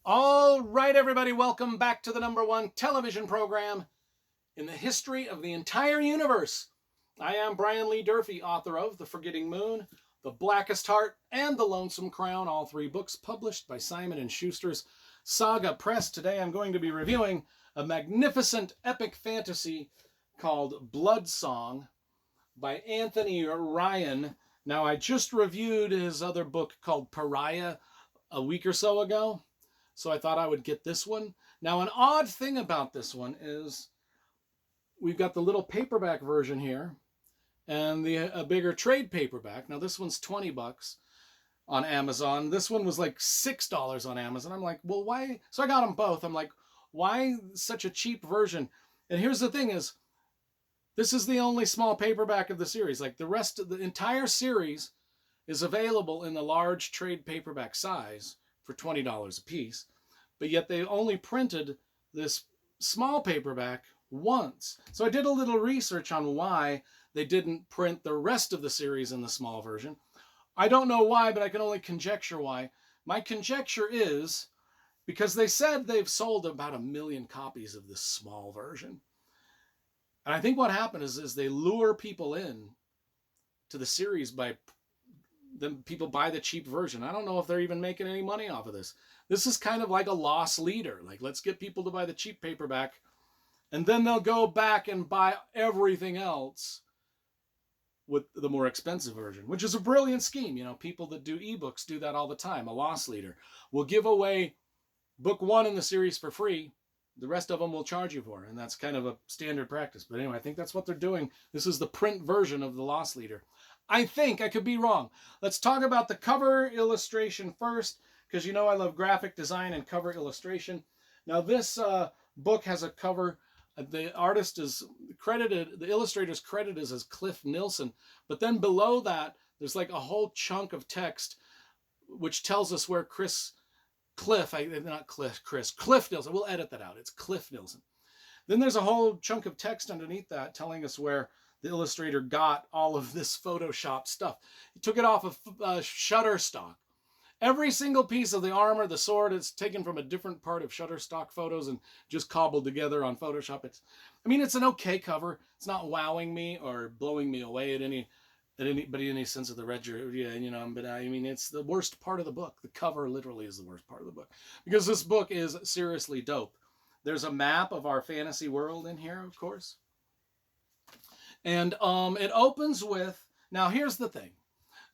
All right, everybody, welcome back to the #1 television program in the history of the entire universe. I am Brian Lee Durfee, author of The Forgetting Moon, The Blackest Heart, and The Lonesome Crown, all three books published by Simon & Schuster's Saga Press. Today I'm going to be reviewing a magnificent epic fantasy called Blood Song by Anthony Ryan. Now, I just reviewed his other book called Pariah a week or so ago, so I thought I would get this one. Now, an odd thing about this one is we've got the little paperback version here and a bigger trade paperback. Now, this one's $20 on Amazon. This one was like $6 on Amazon. I'm like, well, why? So I got them both. I'm like, why such a cheap version? And here's the thing is, this is the only small paperback of the series. Like the rest of the entire series is available in the large trade paperback size for $20 a piece, but yet they only printed this small paperback once. So I did a little research on why they didn't print the rest of the series in the small version. I don't know why, but I can only conjecture why. My conjecture is because they said they've sold about 1 million copies of this small version. And I think what happened is they lure people in to the series by then people buy the cheap version. I don't know if they're even making any money off of this. This is kind of like a loss leader. Like, let's get people to buy the cheap paperback, and then they'll go back and buy everything else with the more expensive version, which is a brilliant scheme. You know, people that do ebooks do that all the time. A loss leader will give away book 1 in the series for free. The rest of them will charge you for, and that's kind of a standard practice. But anyway, I think that's what they're doing. This is the print version of the loss leader. I think I could be wrong. Let's talk about the cover illustration first, because you know I love graphic design and cover illustration. Now this book has a cover. The artist is credited, the illustrator's credited as Cliff Nielsen, but then below that there's like a whole chunk of text which tells us where Cliff Nielsen. We'll edit that out. It's Cliff Nielsen. Then there's a whole chunk of text underneath that telling us where the illustrator got all of this Photoshop stuff. He took it off of Shutterstock. Every single piece of the armor, the sword, is taken from a different part of Shutterstock photos and just cobbled together on Photoshop. It's an okay cover. It's not wowing me or blowing me away at any sense of the ledger. Yeah, you know, but I mean, it's the worst part of the book. The cover literally is the worst part of the book, because this book is seriously dope. There's a map of our fantasy world in here, of course. And it opens with, now here's the thing.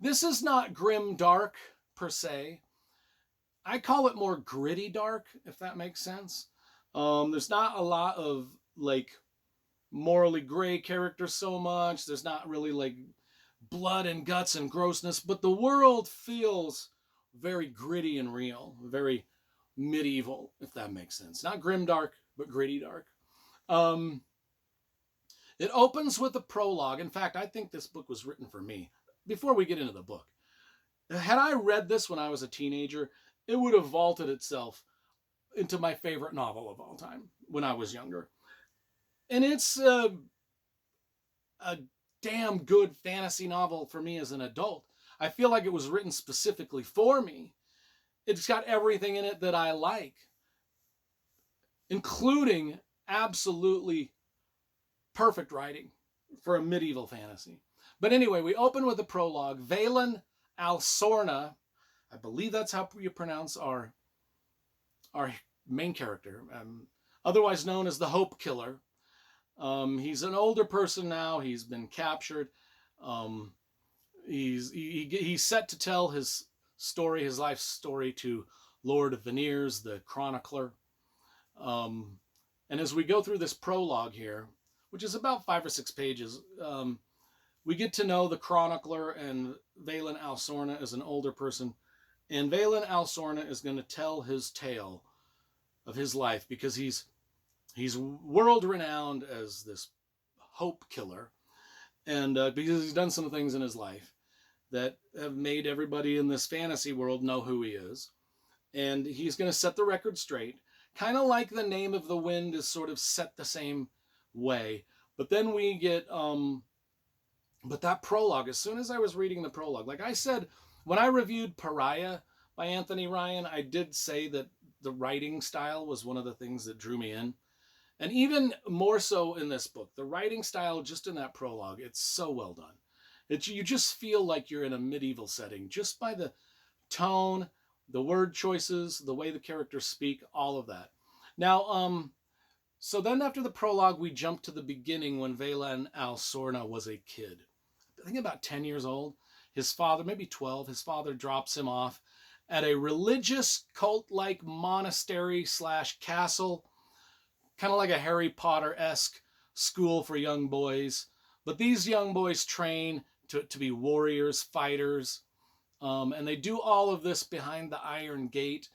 This is not grim dark per se. I call it more gritty dark, if that makes sense. There's not a lot of like morally gray characters so much. There's not really like blood and guts and grossness, but the world feels very gritty and real, very medieval, if that makes sense. Not grim dark, but gritty dark. It opens with a prologue. In fact, I think this book was written for me. Before we get into the book, had I read this when I was a teenager, it would have vaulted itself into my favorite novel of all time when I was younger. And it's a damn good fantasy novel for me as an adult. I feel like it was written specifically for me. It's got everything in it that I like, including absolutely perfect writing for a medieval fantasy. But anyway, we open with the prologue. Valen Alsorna, I believe that's how you pronounce our main character, otherwise known as the Hope Killer. He's an older person now. He's been captured. He's set to tell his story, his life story, to Lord Veneers, the chronicler. And as we go through this prologue here, which is about 5 or 6 pages, we get to know the chronicler and Valen Alsorna as an older person. And Valen Alsorna is going to tell his tale of his life, because he's world renowned as this hope killer, and because he's done some things in his life that have made everybody in this fantasy world know who he is. And he's going to set the record straight, kind of like The Name of the Wind is sort of set the same way. But then we get but that prologue, as soon as I was reading the prologue, like I said, when I reviewed Pariah by Anthony Ryan, I did say that the writing style was one of the things that drew me in. And even more so in this book, the writing style, just in that prologue, it's so well done. You just feel like you're in a medieval setting just by the tone, the word choices, the way the characters speak, all of that. Now, so then after the prologue, we jump to the beginning when Wherein Sorna was a kid. I think about 10 years old. His father, maybe 12, his father drops him off at a religious cult-like monastery slash castle, kind of like a Harry Potter-esque school for young boys. But these young boys train to be warriors, fighters, and they do all of this behind the iron gate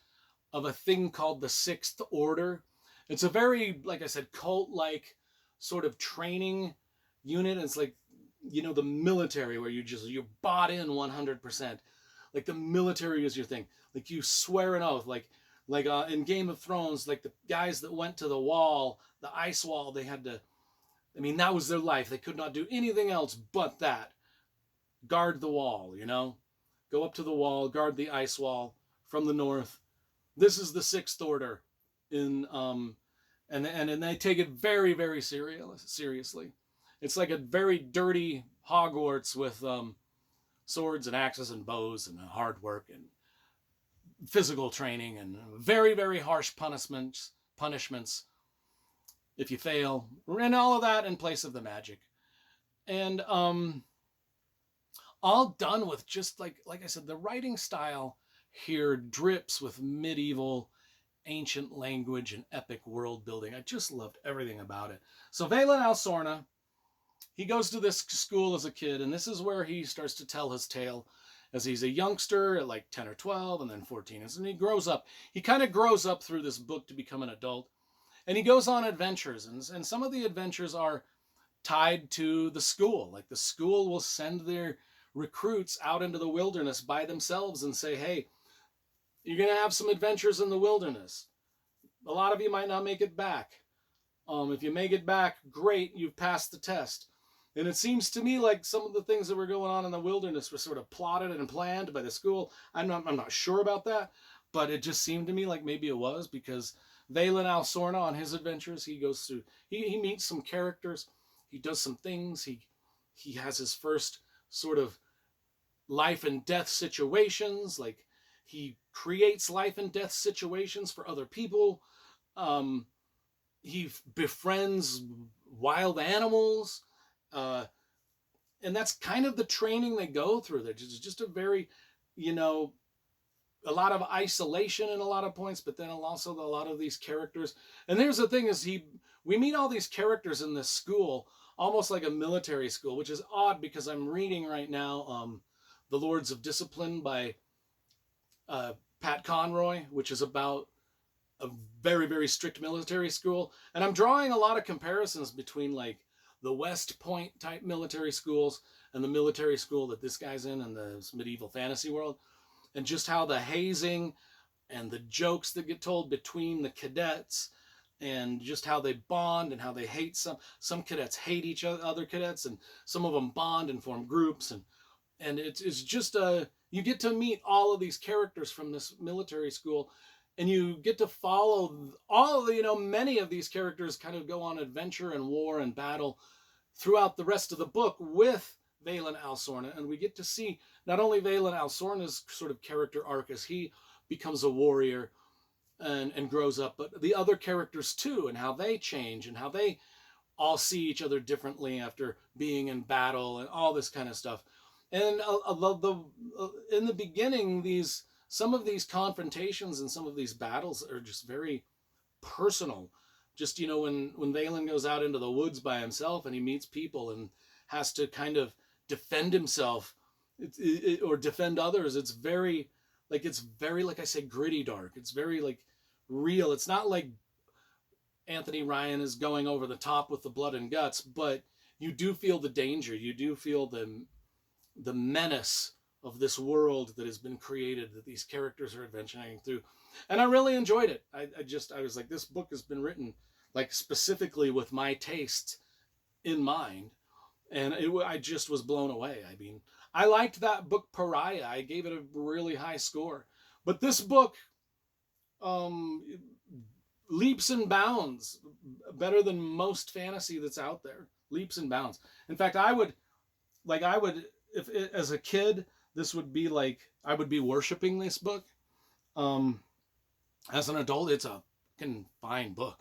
of a thing called the Sixth Order. It's a very, like I said, cult-like sort of training unit. It's like, you know, the military where you're bought in 100%. Like the military is your thing. Like you swear an oath. Like in Game of Thrones, like the guys that went to the wall, the ice wall, they had to, I mean, that was their life. They could not do anything else but that. Guard the wall, you know? Go up to the wall, guard the ice wall from the north. This is the Sixth Order in and they take it very, very seriously. It's like a very dirty Hogwarts with swords and axes and bows and hard work and physical training and very, very harsh punishments if you fail, and all of that in place of the magic. And all done with just like I said, the writing style here drips with medieval, ancient language and epic world building. I just loved everything about it. So Wherein Sorna, he goes to this school as a kid, and this is where he starts to tell his tale as he's a youngster at like 10 or 12 and then 14. And he grows up. He kind of grows up through this book to become an adult. And he goes on adventures, and some of the adventures are tied to the school. Like the school will send their recruits out into the wilderness by themselves and say, hey, you're going to have some adventures in the wilderness. A lot of you might not make it back. If you make it back, great, you've passed the test. And it seems to me like some of the things that were going on in the wilderness were sort of plotted and planned by the school. I'm not sure about that, but it just seemed to me like maybe it was, because Wherein Sorna on his adventures, he goes through, he meets some characters, he does some things, he has his first sort of life and death situations, like he creates life and death situations for other people. He befriends wild animals. And that's kind of the training they go through. There's just a very, you know, a lot of isolation in a lot of points, but then also a lot of these characters. And here's the thing is we meet all these characters in this school, almost like a military school, which is odd because I'm reading right now The Lords of Discipline by Pat Conroy, which is about a very, very strict military school. And I'm drawing a lot of comparisons between like the West Point type military schools and the military school that this guy's in the medieval fantasy world. And just how the hazing and the jokes that get told between the cadets and just how they bond and how they hate some cadets hate each other cadets, and some of them bond and form groups. And it's just you get to meet all of these characters from this military school, and you get to follow many of these characters kind of go on adventure and war and battle throughout the rest of the book with Wherein Sorna. And we get to see not only Wherein Sorna's sort of character arc as he becomes a warrior and grows up, but the other characters too, and how they change and how they all see each other differently after being in battle and all this kind of stuff. And in the beginning, some of these confrontations and some of these battles are just very personal. Just, you know, when Wherein goes out into the woods by himself and he meets people and has to kind of defend himself or defend others, it's very, like I said, gritty dark. It's very like real. It's not like Anthony Ryan is going over the top with the blood and guts, but you do feel the danger. You do feel the menace of this world that has been created, that these characters are adventuring through. And I really enjoyed it. I was like, this book has been written like specifically with my taste in mind. And I just was blown away. I mean, I liked that book Pariah. I gave it a really high score. But this book um, leaps and bounds better than most fantasy that's out there. Leaps and bounds. In fact, I would, if as a kid, this would be like I would be worshiping this book. Um, as an adult, it's a fucking fine book,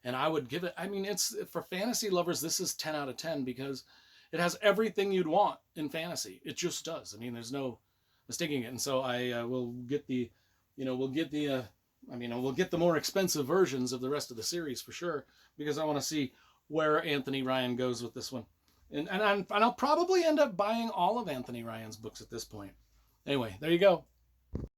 and I would give it. I mean, it's for fantasy lovers. This is 10 out of 10 because it has everything you'd want in fantasy. It just does. I mean, there's no mistaking it. And so I will get the, we'll get the. We'll get the more expensive versions of the rest of the series for sure because I want to see where Anthony Ryan goes with this one. And I'll probably end up buying all of Anthony Ryan's books at this point. Anyway, there you go.